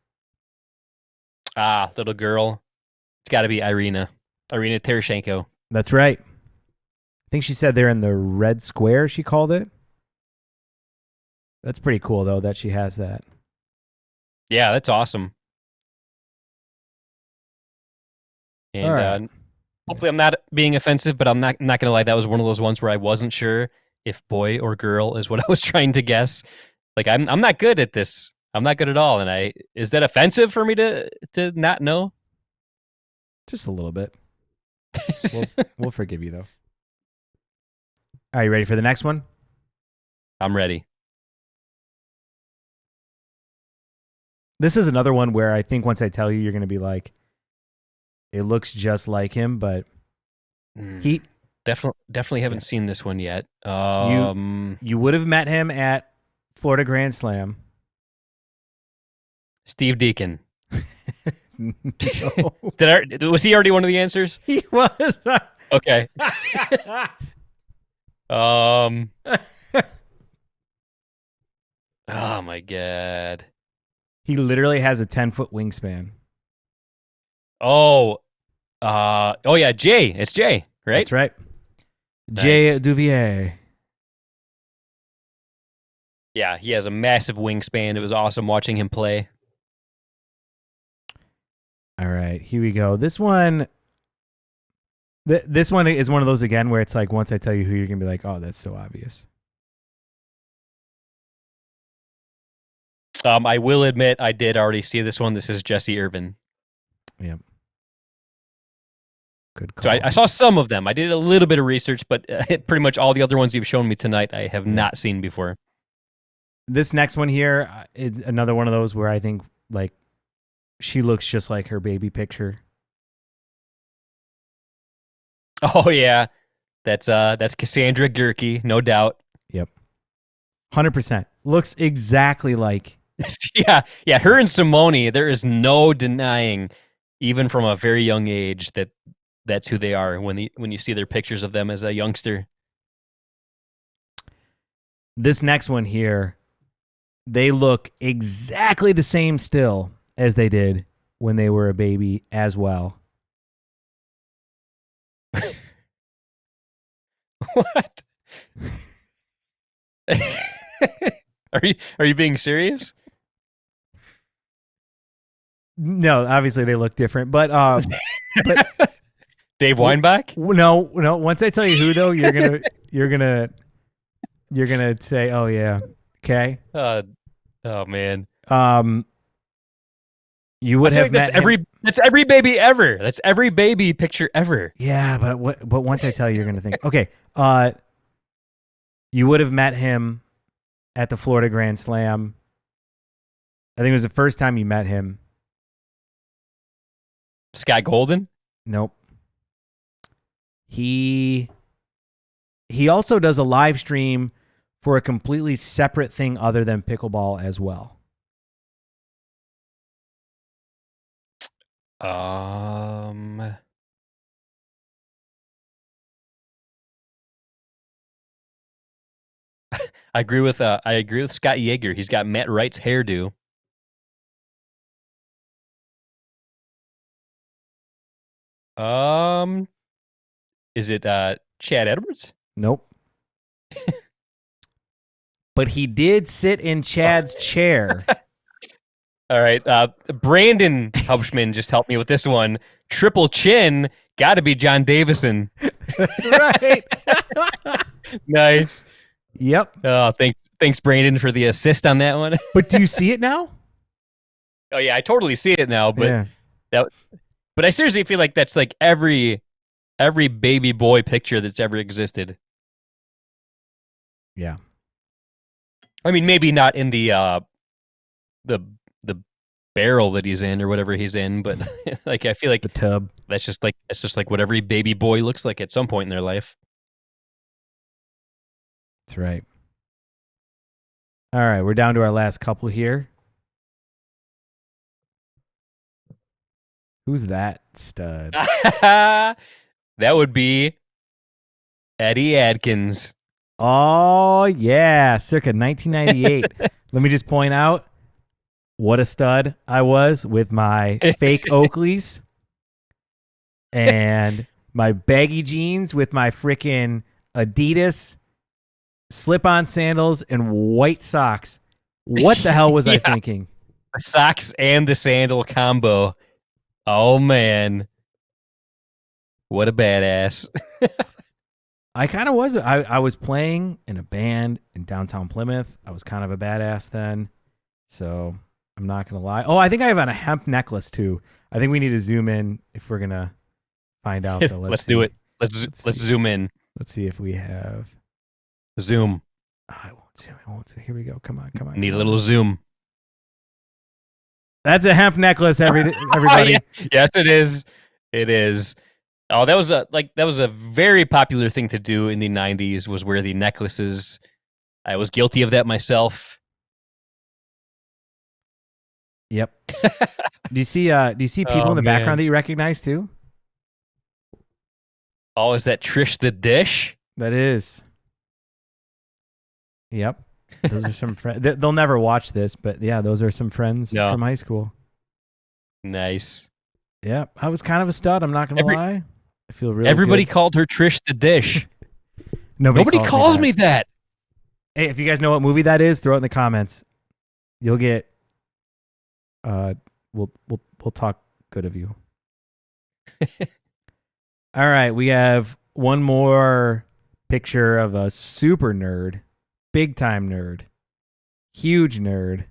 Little girl. It's got to be Irina Tereshchenko. That's right. I think she said they're in the red square, she called it. That's pretty cool, though, that she has that. Yeah, that's awesome. And right. Hopefully I'm not being offensive, but I'm not going to lie. That was one of those ones where I wasn't sure if boy or girl is what I was trying to guess. Like, I'm not good at this. I'm not good at all. And is that offensive for me to not know? Just a little bit. We'll forgive you, though. Are you ready for the next one? I'm ready. This is another one where I think once I tell you, you're going to be like, it looks just like him, but he definitely haven't seen this one yet. You would have met him at Florida Grand Slam. Steve Deacon. No. Was he already one of the answers? He was. Okay. Um. Oh my god. He literally has a 10-foot wingspan. Oh. Oh yeah, Jay. It's Jay, right? That's right. Jay Nice. Duvier. Yeah, he has a massive wingspan. It was awesome watching him play. All right, here we go. This one is one of those again where it's like once I tell you who, you're gonna be like, oh, that's so obvious. I will admit I did already see this one. This is Jesse Irvin. Yep. Good So call. I saw some of them. I did a little bit of research, but pretty much all the other ones you've shown me tonight, I have not seen before. This next one here is another one of those where I think like she looks just like her baby picture. Oh yeah, that's Cassandra Gerke, no doubt. Yep. 100%. Looks exactly like. yeah. Her and Simone, there is no denying, even from a very young age, that that's who they are when you see their pictures of them as a youngster. This next one here, they look exactly the same still as they did when they were a baby as well. What? Are you being serious? No, obviously they look different, but Dave Weinbach? no. Once I tell you who though, you're gonna say, oh yeah, okay. Oh man. You would have met that's every baby ever. That's every baby picture ever. Yeah, but once I tell you, you're gonna think, okay. You would have met him at the Florida Grand Slam. I think it was the first time you met him. Scott Golden? Nope. He also does a live stream for a completely separate thing other than pickleball as well. I agree with Scott Yeager. He's got Matt Wright's hairdo. Um, is it Chad Edwards? Nope. But he did sit in Chad's chair. All right. Brandon Hauptman just helped me with this one. Triple chin, got to be John Davison. That's right. Nice. Yep. Oh, thanks, Brandon, for the assist on that one. But do you see it now? Oh yeah, I totally see it now. But yeah. But I seriously feel like that's like every baby boy picture that's ever existed. Yeah. I mean, maybe not in the barrel that he's in or whatever he's in, but like I feel like the tub. That's just like what every baby boy looks like at some point in their life. That's right. All right, we're down to our last couple here. Who's that stud? That would be Eddie Adkins. Oh, yeah, circa 1998. Let me just point out what a stud I was with my fake Oakleys and my baggy jeans with my freaking Adidas slip-on sandals and white socks. What the hell was I thinking? The socks and the sandal combo. Oh, man. What a badass. I kind of was. I was playing in a band in downtown Plymouth. I was kind of a badass then. So I'm not going to lie. Oh, I think I have on a hemp necklace too. I think we need to zoom in if we're going to find out. Though. Let's do it. Let's zoom in. Let's see if we have. Zoom. Oh, I won't zoom. Here we go. Come on. Need a little zoom. That's a hemp necklace, everybody. Yes, it is. It is. Oh, that was a very popular thing to do in the 90s, was wear the necklaces. I was guilty of that myself. Yep. Do you see people in the background that you recognize too? Oh, is that Trish the Dish? That is. Yep. Those are some friends. They'll never watch this, but yeah, those are some friends No, from high school. nice. Yep. I was kind of a stud. I'm not going to Every lie. I feel really everybody good. called her Trish the Dish. Nobody Nobody calls me calls that. me that. Hey, if you guys know what movie that is, throw it in the comments. You'll get. We'll talk good of you. All right, we have one more picture of a super nerd, big time nerd, huge nerd.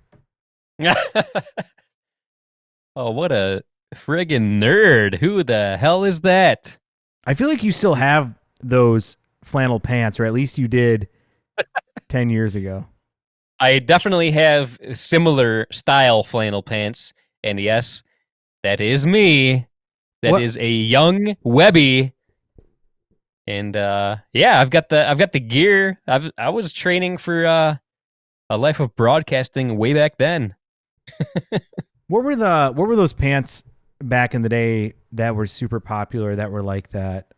Oh, what a friggin' nerd. Who the hell is that? I feel like you still have those flannel pants, or at least you did 10 years ago. I definitely have similar style flannel pants. And yes, that is me. That What is a young Webby. And yeah, I've got the gear. I was training for a life of broadcasting way back then. what were those pants back in the day that were super popular that were like that?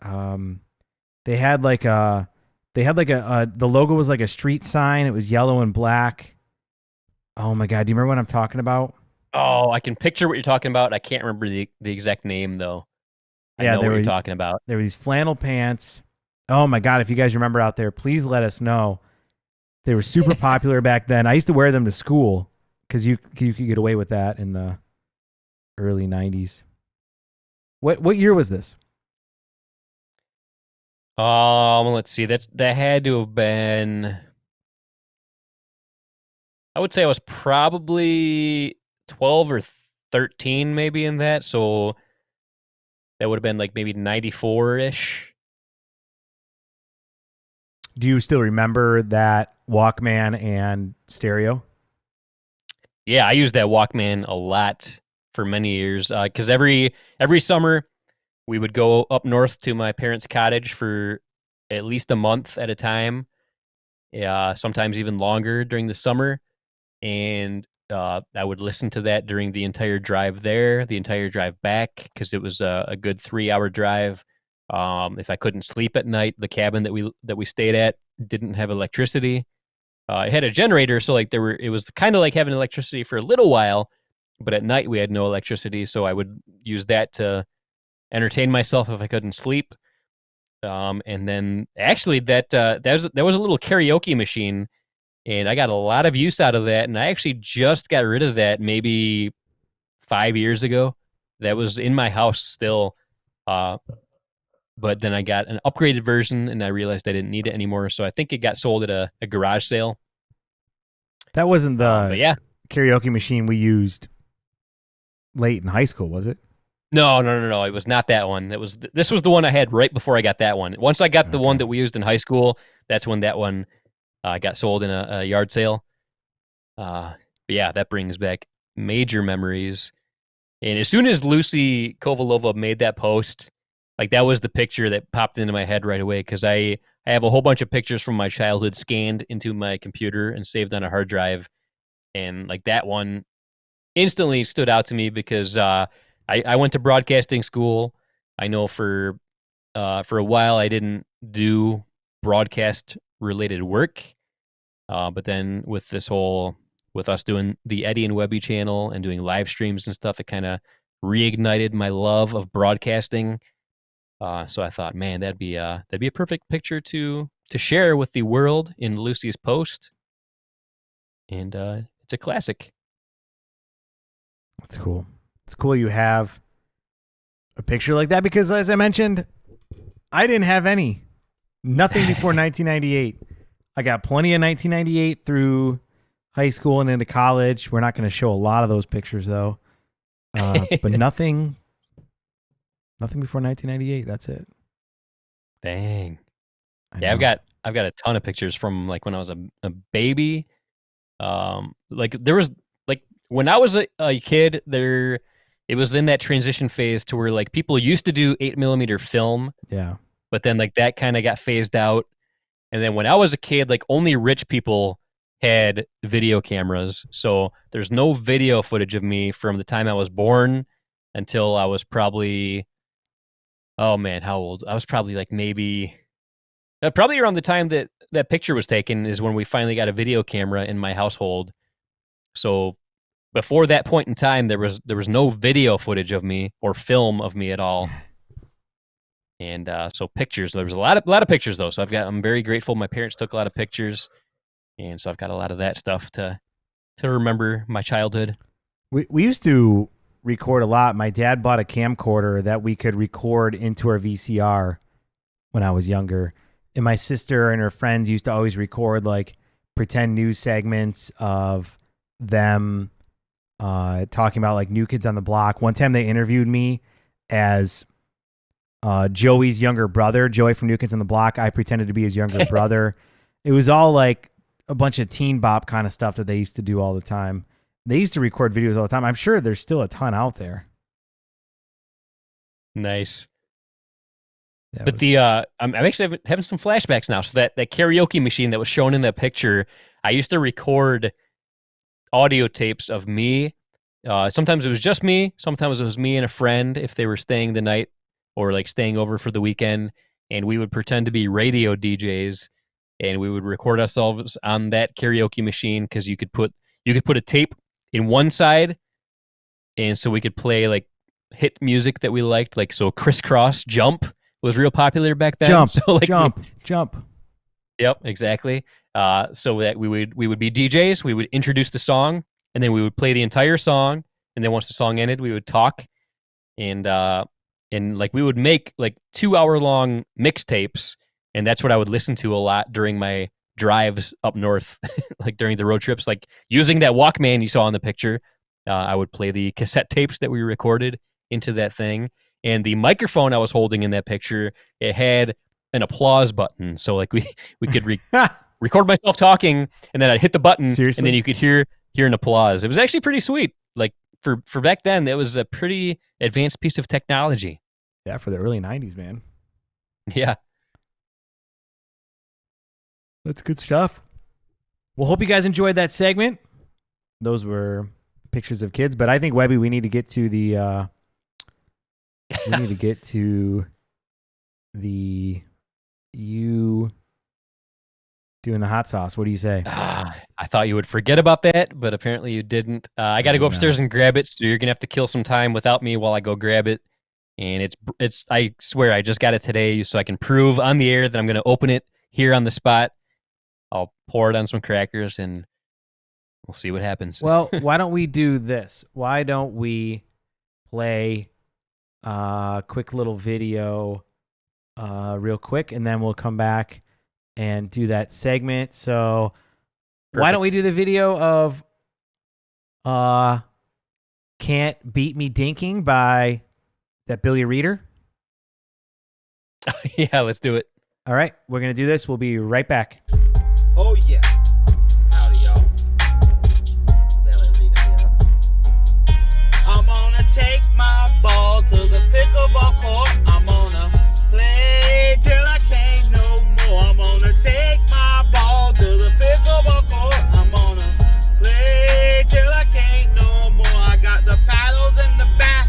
They had like a the logo was like a street sign. It was yellow and black. Oh my god, do you remember what I'm talking about? Oh, I can picture what you're talking about. I can't remember the exact name though. I Yeah, know what you're talking about. there were these flannel pants. Oh my god, if you guys remember out there, please let us know. They were super popular back then. I used to wear them to school because you could get away with that in the early '90s. What year was this? Let's see. That had to have been. I would say I was probably 12 or 13, maybe in that. So that would have been like maybe 94 ish. Do you still remember that Walkman and stereo? Yeah, I used that Walkman a lot for many years because every summer we would go up north to my parents' cottage for at least a month at a time. Yeah, sometimes even longer during the summer, and I would listen to that during the entire drive there, the entire drive back, because it was a good 3 hour drive. If I couldn't sleep at night, the cabin that we stayed at didn't have electricity. It had a generator, so like it was kind of like having electricity for a little while, but at night we had no electricity, so I would use that to entertain myself if I couldn't sleep. And then actually that was a little karaoke machine, and I got a lot of use out of that. And I actually just got rid of that maybe 5 years ago. That was in my house still, uh, but then I got an upgraded version, and I realized I didn't need it anymore. So I think it got sold at a garage sale. That wasn't But the yeah, karaoke machine we used late in high school, was it? no, no, no, no. It was not that one. This was the one I had right before I got that one. Once I got the one Okay. that we used in high school, that's when that one got sold in a yard sale. But yeah, that brings back major memories. And as soon as Lucy Kovalova made that post, like that was the picture that popped into my head right away because I have a whole bunch of pictures from my childhood scanned into my computer and saved on a hard drive, and like that one instantly stood out to me because I went to broadcasting school. I know for a while I didn't do broadcast related work, but then with us doing the Eddie and Webby channel and doing live streams and stuff, it kind of reignited my love of broadcasting. So I thought, man, that'd be a perfect picture to share with the world in Lucy's post, and it's a classic. That's cool. It's cool you have a picture like that because, as I mentioned, I didn't have any. Nothing before 1998. I got plenty of 1998 through high school and into college. We're not going to show a lot of those pictures though. But nothing before 1998. That's it. Dang. I Yeah, I've know. got I've got a ton of pictures from like when I was a baby. Like there was like when I was a kid, there it was in that transition phase to where like people used to do 8 millimeter film, Yeah. but then like that kind of got phased out. And then when I was a kid, like only rich people had video cameras. So there's no video footage of me from the time I was born until I was probably, oh man, how old? I was probably like maybe Probably around the time that that picture was taken is when we finally got a video camera in my household. So before that point in time, there was no video footage of me or film of me at all. And so pictures, there was a lot of pictures though. So I'm very grateful. My parents took a lot of pictures, and so I've got a lot of that stuff to remember my childhood. We used to record a lot. My dad bought a camcorder that we could record into our VCR when I was younger. And my sister and her friends used to always record like pretend news segments of them talking about like New Kids on the Block. One time they interviewed me as Joey's younger brother, Joey from New Kids on the Block. I pretended to be his younger brother. It was all like a bunch of teen bop kind of stuff that they used to do all the time. They used to record videos all the time. I'm sure there's still a ton out there. Nice. But I'm actually having some flashbacks now. So that karaoke machine that was shown in that picture, I used to record audio tapes of me. Sometimes it was just me. Sometimes it was me and a friend if they were staying the night or like staying over for the weekend. And we would pretend to be radio DJs, and we would record ourselves on that karaoke machine because you could put a tape in one side, and so we could play like hit music that we liked, like so Crisscross Jump was real popular back then. Jump, so like jump. Yep, exactly. So that we would be DJs. We would introduce the song, and then we would play the entire song. And then once the song ended, we would talk, and like we would make like 2-hour long mixtapes, and that's what I would listen to a lot during my drives up north, like during the road trips. Like using that Walkman you saw in the picture, I would play the cassette tapes that we recorded into that thing. And the microphone I was holding in that picture, it had an applause button. So like we could record myself talking, and then I'd hit the button. Seriously? And then you could hear an applause. It was actually pretty sweet. Like for back then, that was a pretty advanced piece of technology. Yeah, for the early 90s, man. Yeah. That's good stuff. Well, hope you guys enjoyed that segment. Those were pictures of kids, but I think, Webby, we need to get to the you doing the hot sauce. What do you say? I thought you would forget about that, but apparently you didn't. I got to go upstairs and grab it, so you're gonna have to kill some time without me while I go grab it. And it's I swear I just got it today, so I can prove on the air that I'm gonna open it here on the spot. I'll pour it on some crackers, and we'll see what happens. Well, why don't we do this? Why don't we play a quick little video real quick, and then we'll come back and do that segment. So Perfect. Why don't we do the video of Can't Beat Me Dinking by that Billy Reader? Yeah, let's do it. All right, we're going to do this. We'll be right back. Oh, yeah. Howdy, y'all. Billy Reader here. I'm gonna take my ball to the pickleball court. I'm gonna play till I can't no more. I'm gonna take my ball to the pickleball court. I'm gonna play till I can't no more. I got the paddles in the back,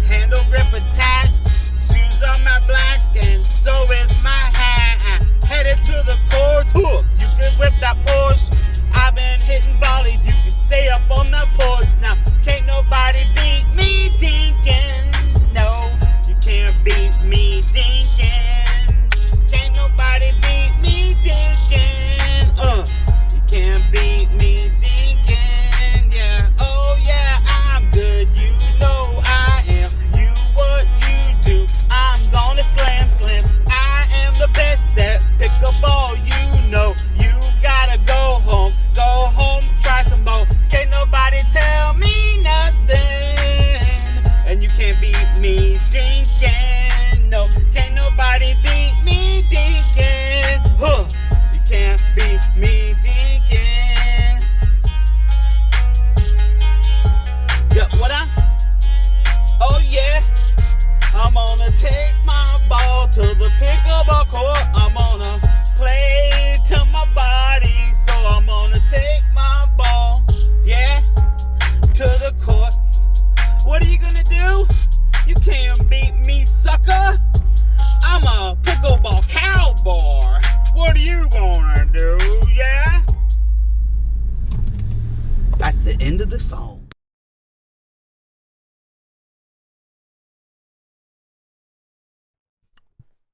handle grip attached, shoes on my black, and so is my hat. Headed to the court.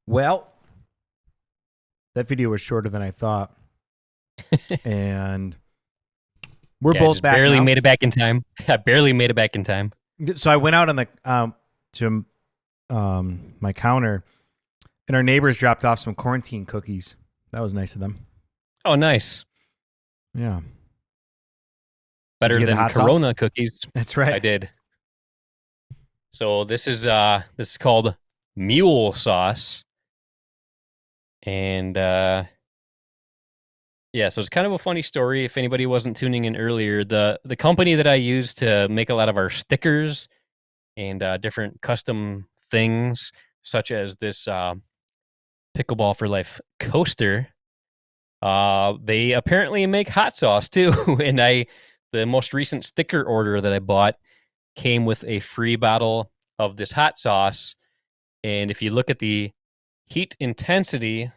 Well, that video was shorter than I thought. And we're Yeah, I both just back barely now. made it back in time. I barely made it back in time. So I went out on the to my counter, and our neighbors dropped off some quarantine cookies. That was nice of them. Oh, nice. Yeah. Better get the than hot sauce? Corona cookies. That's right. I did. So this is called mule sauce. And yeah, so it's kind of a funny story. If anybody wasn't tuning in earlier, the company that I use to make a lot of our stickers and different custom things, such as this Pickleball for Life coaster, they apparently make hot sauce too. And the most recent sticker order that I bought came with a free bottle of this hot sauce. And if you look at the heat intensity,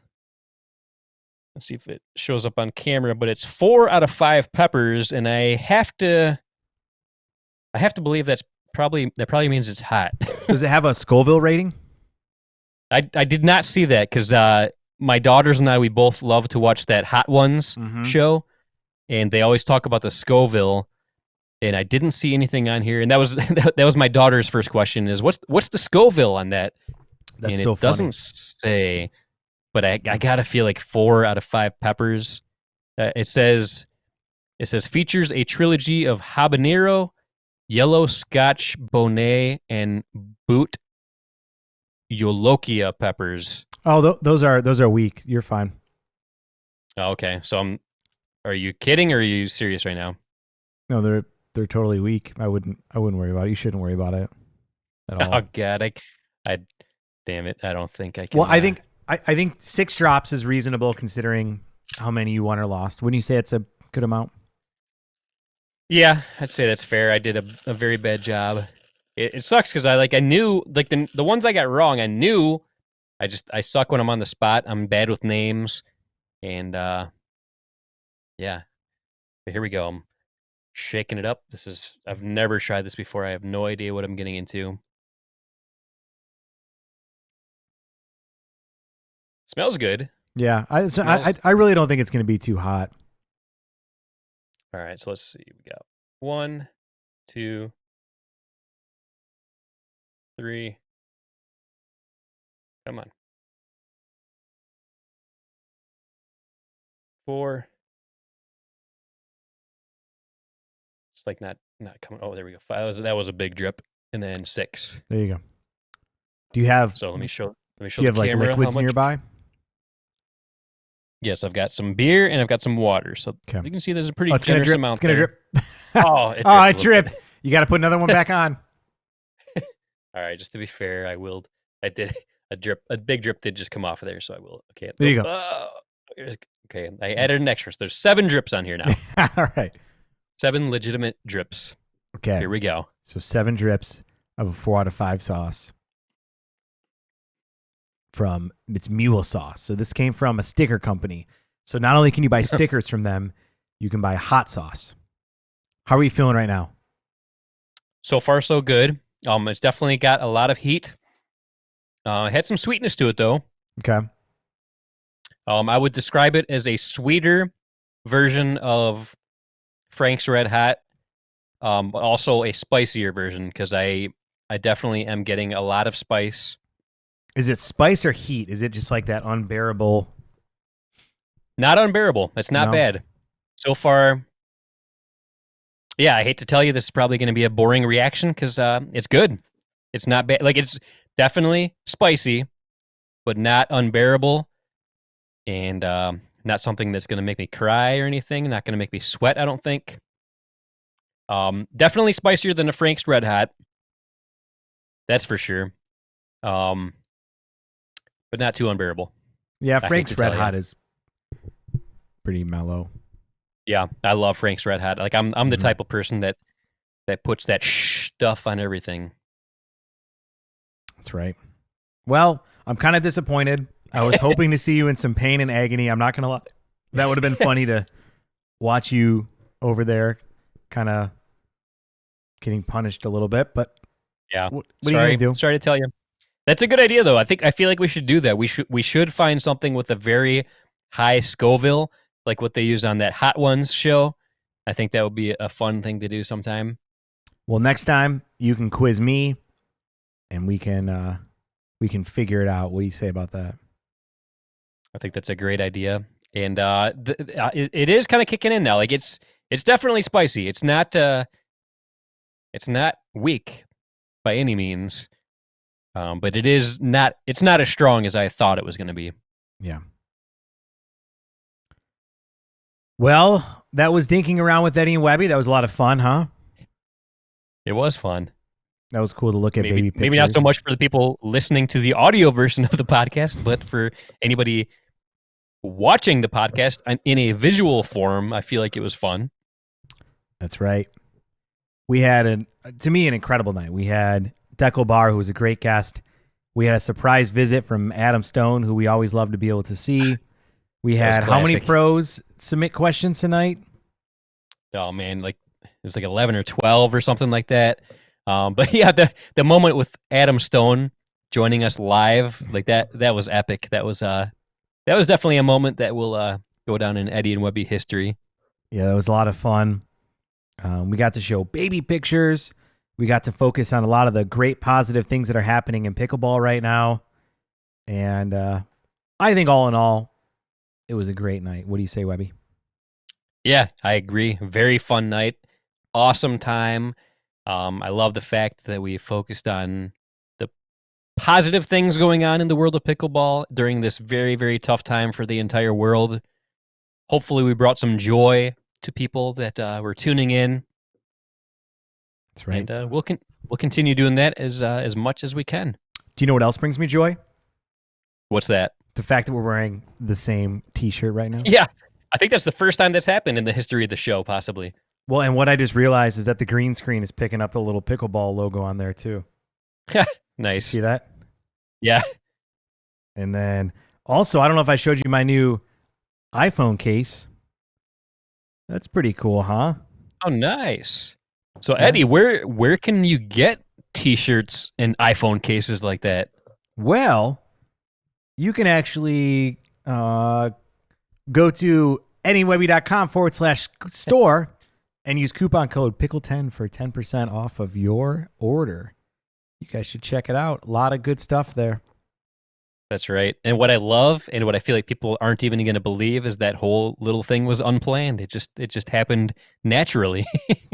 let's see if it shows up on camera, but it's 4 out of 5 peppers, and I have to believe that probably means it's hot. Does it have a Scoville rating? I did not see that because my daughters and I, we both love to watch that Hot Ones show, and they always talk about the Scoville, and I didn't see anything on here. And that was that was my daughter's first question: is what's the Scoville on that? That's and so it funny. doesn't say. But I gotta feel like 4 out of 5 peppers. It says features a trilogy of habanero, yellow Scotch bonnet, and boot Yolokia peppers. Oh, those are weak. You're fine. Oh, okay, so are you kidding or are you serious right now? No, they're totally weak. I wouldn't worry about it. You shouldn't worry about it at all. Oh God, I damn it, I don't think I can. Well, I think 6 drops is reasonable considering how many you won or lost. Wouldn't you say it's a good amount? Yeah, I'd say that's fair. I did a very bad job. It sucks because I knew like the ones I got wrong. I knew I suck when I'm on the spot. I'm bad with names, and yeah. But here we go. I'm shaking it up. I've never tried this before. I have no idea what I'm getting into. Smells good. Yeah, I really don't think it's going to be too hot. All right, so let's see. We got 1, 2, 3. Come on. 4. It's like not coming. Oh, there we go. 5. That was a big drip, and then 6. There you go. Do you have? So let me show. Do you have the like camera liquids how much. nearby? Yes, I've got some beer and I've got some water. So Okay. you can see there's a pretty It's gonna generous drip. amount It's gonna there. drip. Oh, it dripped. Oh, a it little dripped. bit. You got to put another one back on. All right, just to be fair, I did a big drip did just come off of there, so I will. Okay. There you go. Okay, I added an extra. So there's 7 drips on here now. All right. 7 legitimate drips. Okay. Here we go. So 7 drips of a 4 out of 5 sauce from it's mule sauce. So this came from a sticker company. So not only can you buy stickers from them, you can buy hot sauce. How are you feeling right now? So far, so good. It's definitely got a lot of heat. It had some sweetness to it, though. Okay. I would describe it as a sweeter version of Frank's Red Hot, but also a spicier version because I definitely am getting a lot of spice. Is it spice or heat? Is it just like that unbearable? Not unbearable. That's not bad. So far, yeah, I hate to tell you this is probably going to be a boring reaction because it's good. It's not bad. Like, it's definitely spicy, but not unbearable. And not something that's going to make me cry or anything. Not going to make me sweat, I don't think. Definitely spicier than a Frank's Red Hot. That's for sure. But not too unbearable. Yeah, Frank's Red Hot is pretty mellow. Yeah, I love Frank's Red Hot. Like I'm the type of person that puts that stuff on everything. That's right. Well, I'm kind of disappointed. I was hoping to see you in some pain and agony. I'm not going to lie. That would have been funny to watch you over there kind of getting punished a little bit, but yeah. what are you going to do? Sorry to tell you. That's a good idea, though. I feel like we should do that. We should find something with a very high Scoville, like what they use on that Hot Ones show. I think that would be a fun thing to do sometime. Well, next time you can quiz me, and we can figure it out. What do you say about that? I think that's a great idea, and it is kind of kicking in now. Like it's definitely spicy. It's not weak by any means, but it is not. It's not as strong as I thought it was going to be. Yeah. Well, that was Dinking Around with Eddie and Webby. That was a lot of fun, huh? It was fun. That was cool to look at baby pictures. Maybe not so much for the people listening to the audio version of the podcast, but for anybody watching the podcast in a visual form, I feel like it was fun. That's right. We had, to me, an incredible night. We had Deckel Bar, who was a great guest. We had a surprise visit from Adam Stone, who we always love to be able to see. We had how many pros submit questions tonight? Oh, man, like it was like 11 or 12 or something like that. But yeah, the moment with Adam Stone joining us live, like that was epic. That was definitely a moment that will go down in Eddie and Webby history. Yeah, that was a lot of fun. We got to show baby pictures. We got to focus on a lot of the great positive things that are happening in pickleball right now. And I think all in all, it was a great night. What do you say, Webby? Yeah, I agree. Very fun night. Awesome time. I love the fact that we focused on the positive things going on in the world of pickleball during this very, very tough time for the entire world. Hopefully we brought some joy to people that were tuning in. That's right. And we'll continue doing that as much as we can. Do you know what else brings me joy? What's that? The fact that we're wearing the same T-shirt right now. Yeah, I think that's the first time that's happened in the history of the show, possibly. Well, and what I just realized is that the green screen is picking up the little pickleball logo on there too. Nice. See that? Yeah. And then also, I don't know if I showed you my new iPhone case. That's pretty cool, huh? Oh, nice. So, Eddie, where can you get T-shirts and iPhone cases like that? Well, you can actually go to eddieandwebby.com/store and use coupon code PICKLE10 for 10% off of your order. You guys should check it out. A lot of good stuff there. That's right. And what I love and what I feel like people aren't even going to believe is that whole little thing was unplanned. It just happened naturally.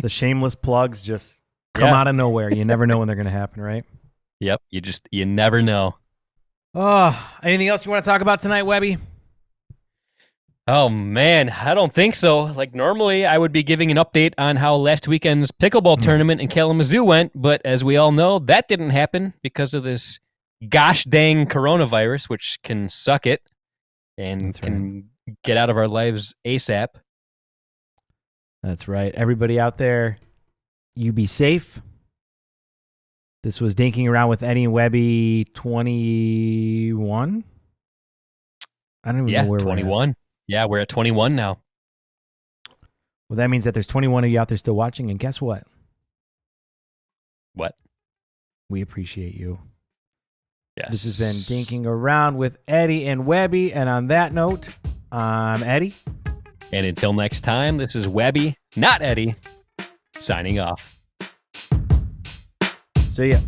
The shameless plugs just come out of nowhere. You never know when they're going to happen, right? Yep. You never know. Oh, anything else you want to talk about tonight, Webby? Oh, man, I don't think so. Like, normally I would be giving an update on how last weekend's pickleball tournament in Kalamazoo went, but as we all know, that didn't happen because of this gosh dang coronavirus, which can suck it and can get out of our lives ASAP. That's right. Everybody out there, you be safe. This was Dinking Around with Eddie and Webby 21? I don't even know where 21. we're at. Yeah, we're at 21 now. Well, that means that there's 21 of you out there still watching, and guess what? What? We appreciate you. Yes. This has been Dinking Around with Eddie and Webby, and on that note, I'm Eddie. And until next time, this is Webby, not Eddie, signing off. See ya.